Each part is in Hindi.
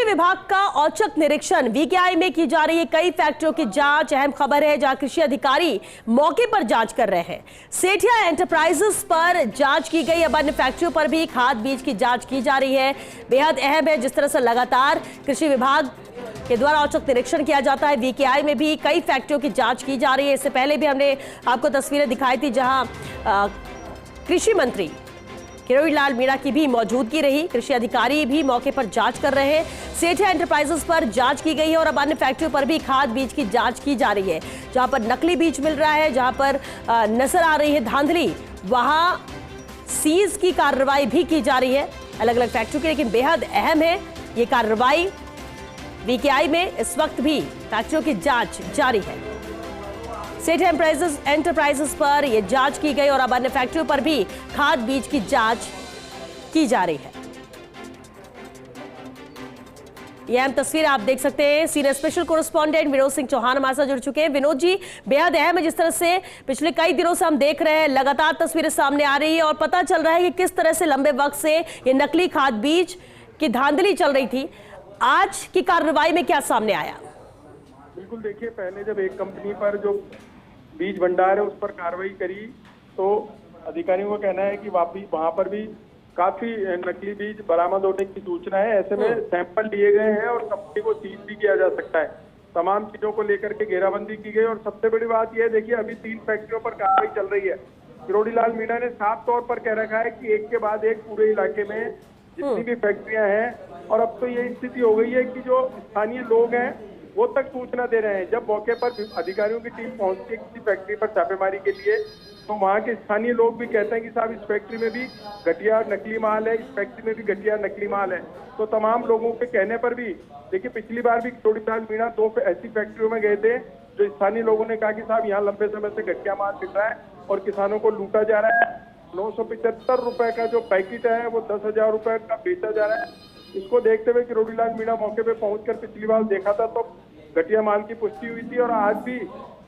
कृषि विभाग का औचक निरीक्षण वीकेआई में की जा रही है। कई फैक्ट्रियों की जांच अहम खबर है, जहां कृषि अधिकारी मौके पर जांच कर रहे हैं। सेठिया एंटरप्राइजेस पर जांच की गई, अब अन्य फैक्ट्रियों पर भी खाद बीज की जांच की जा रही है। बेहद अहम है जिस तरह से लगातार कृषि विभाग के द्वारा औचक निरीक्षण किया जाता है। वीकेआई में भी कई फैक्ट्रियों की जांच की जा रही है। इससे पहले भी हमने आपको तस्वीरें दिखाई थी, जहां कृषि मंत्री किरोड़ी लाल मीणा की भी मौजूदगी रही। कृषि अधिकारी भी मौके पर जांच कर रहे हैं। सेठिया एंटरप्राइजेस पर जांच की गई है और अब अन्य फैक्ट्रियों पर भी खाद बीज की जांच की जा रही है। जहां पर नकली बीज मिल रहा है, जहां पर नजर आ रही है धांधली, वहां सीज की कार्रवाई भी की जा रही है अलग अलग फैक्ट्रियों की। लेकिन बेहद अहम है ये कार्रवाई। वीकेआई में इस वक्त भी फैक्ट्रियों की जांच जारी है। सेठिया एंटरप्राइजेस पर यह जांच की गई और अब अन्य फैक्ट्रियों पर भी खाद बीज की जांच की जा रही है। यह अहम तस्वीर आप देख सकते हैं। सीनियर स्पेशल कोरेस्पॉन्डेंट विनोद सिंह चौहान हमारे साथ जुड़ चुके हैं। विनोद जी, बेहद अहम है जिस तरह से पिछले कई दिनों से हम देख रहे हैं, लगातार तस्वीरें सामने आ रही है और पता चल रहा है कि किस तरह से लंबे वक्त से ये नकली खाद बीज की धांधली चल रही थी। आज की कार्रवाई में क्या सामने आया? बिल्कुल, देखिए, पहले जब एक कंपनी पर जो बीज भंडार है उस पर कार्रवाई करी तो अधिकारियों का कहना है कि वहां पर भी काफी नकली बीज बरामद होने की सूचना है। ऐसे में सैंपल लिए गए हैं और कंपनी को सीज भी किया जा सकता है। तमाम चीजों को लेकर के घेराबंदी की गई और सबसे बड़ी बात यह है, देखिए, अभी 3 फैक्ट्रियों पर कार्रवाई चल रही है। किरोड़ी लाल मीणा ने साफ तौर पर कह रखा है कि एक के बाद एक पूरे इलाके में जितनी भी फैक्ट्रियां हैं, और अब तो ये स्थिति हो गई है कि जो स्थानीय लोग हैं वो तक सूचना दे रहे हैं। जब मौके पर अधिकारियों की टीम पहुंचती है किसी फैक्ट्री पर छापेमारी के लिए, तो वहाँ के स्थानीय लोग भी कहते हैं कि साहब, इस फैक्ट्री में भी घटिया नकली माल है, इस फैक्ट्री में भी घटिया नकली माल है। तो तमाम लोगों के कहने पर भी, देखिए, पिछली बार भी किरोड़ी लाल मीणा 2 ऐसी फैक्ट्रियों में गए थे जो स्थानीय लोगों ने कहा कि साहब, यहाँ लंबे समय से घटिया माल मिल रहा है और किसानों को लूटा जा रहा है। 975 रुपए का जो पैकेट है वो 10,000 रुपए का बेचा जा रहा है। इसको देखते हुए किरोड़ी लाल मीणा मौके पे पहुंचकर पिछली बार देखा था तो घटिया माल की पुष्टि हुई थी और आज भी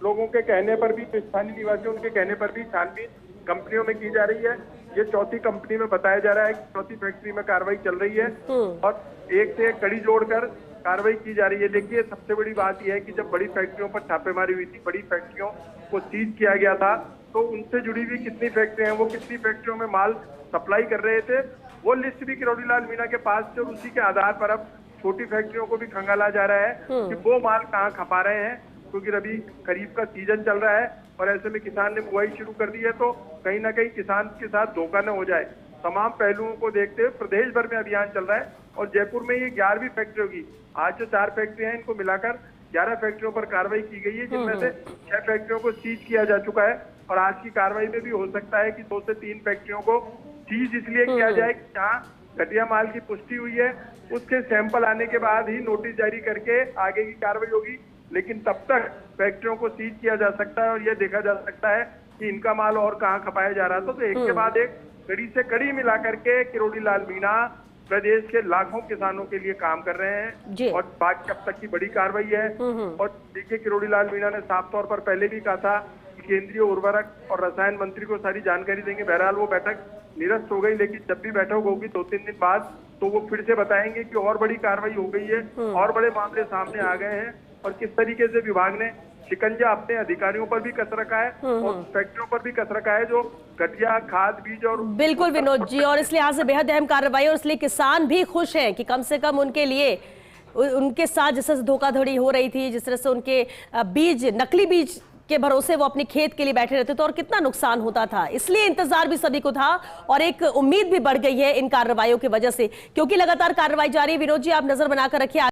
लोगों के कहने पर भी, जो स्थानीय निवासी उनके कहने पर भी छानबीन कंपनियों में की जा रही है। ये 4थी कंपनी में बताया जा रहा है कि 4थी फैक्ट्री में कार्रवाई चल रही है और एक से एक कड़ी जोड़कर कार्रवाई की जा रही है। देखिए, सबसे बड़ी बात यह है कि जब बड़ी फैक्ट्रियों पर छापेमारी हुई थी, बड़ी फैक्ट्रियों को सीज किया गया था, तो उनसे जुड़ी हुई कितनी फैक्ट्रियां हैं, वो कितनी फैक्ट्रियों में माल सप्लाई कर रहे थे, वो लिस्ट भी किरोड़ी लाल मीणा के पास थे। और उसी के आधार पर अब छोटी फैक्ट्रियों को भी खंगाला जा रहा है कि वो माल कहाँ खपा रहे हैं, क्योंकि अभी खरीफ का सीजन चल रहा है और ऐसे में किसान ने बुआई शुरू कर दी है, तो कहीं ना कहीं किसान के साथ धोखा न हो जाए। तमाम पहलुओं को देखते हुए प्रदेश भर में अभियान चल रहा है और जयपुर में ये 11वीं फैक्ट्री होगी। आज जो 4 फैक्ट्रियां हैं, इनको मिलाकर 11 फैक्ट्रियों पर कार्रवाई की गई है, जिनमें से 6 फैक्ट्रियों को सीज किया जा चुका है। और आज की कार्रवाई में भी हो सकता है कि 2 से 3 फैक्ट्रियों को सीज इसलिए किया जाए कि जहाँ घटिया माल की पुष्टि हुई है उसके सैंपल आने के बाद ही नोटिस जारी करके आगे की कार्रवाई होगी। लेकिन तब तक फैक्ट्रियों को सीज किया जा सकता है और यह देखा जा सकता है कि इनका माल और कहाँ खपाया जा रहा था। तो एक के बाद एक कड़ी से कड़ी मिला करके किरोड़ी लाल मीणा प्रदेश के लाखों किसानों के लिए काम कर रहे हैं और बाकी अब तक की बड़ी कार्रवाई है। और देखिए, किरोड़ी लाल मीणा ने साफ तौर पर पहले भी कहा था कि केंद्रीय उर्वरक और रसायन मंत्री को सारी जानकारी देंगे। बहरहाल वो बैठक निरस्त हो गई, लेकिन जब भी बैठक होगी 2-3 दिन बाद तो वो फिर से बताएंगे कि और बड़ी कार्रवाई हो गई है, और बड़े मामले सामने आ गए हैं और किस तरीके से विभाग ने शिकंजा अपने अधिकारियों पर भी कस रखा है और फैक्ट्रियों पर भी कस रखा है जो घटिया खाद बीज। और बिल्कुल विनोद जी, और इसलिए आज से बेहद अहम कार्रवाई, और इसलिए किसान भी खुश हैं कि कम से कम उनके लिए, उनके साथ जिस तरह से धोखाधड़ी हो रही थी, जिस तरह से उनके बीज, नकली बीज के भरोसे वो अपने खेत के लिए बैठे रहते थे और कितना नुकसान होता था, इसलिए इंतजार भी सभी को था और एक उम्मीद भी बढ़ गई है इन कार्रवाइयों की वजह से, क्योंकि लगातार कार्रवाई जारी है। विनोद जी, आप नजर बनाकर रखिए।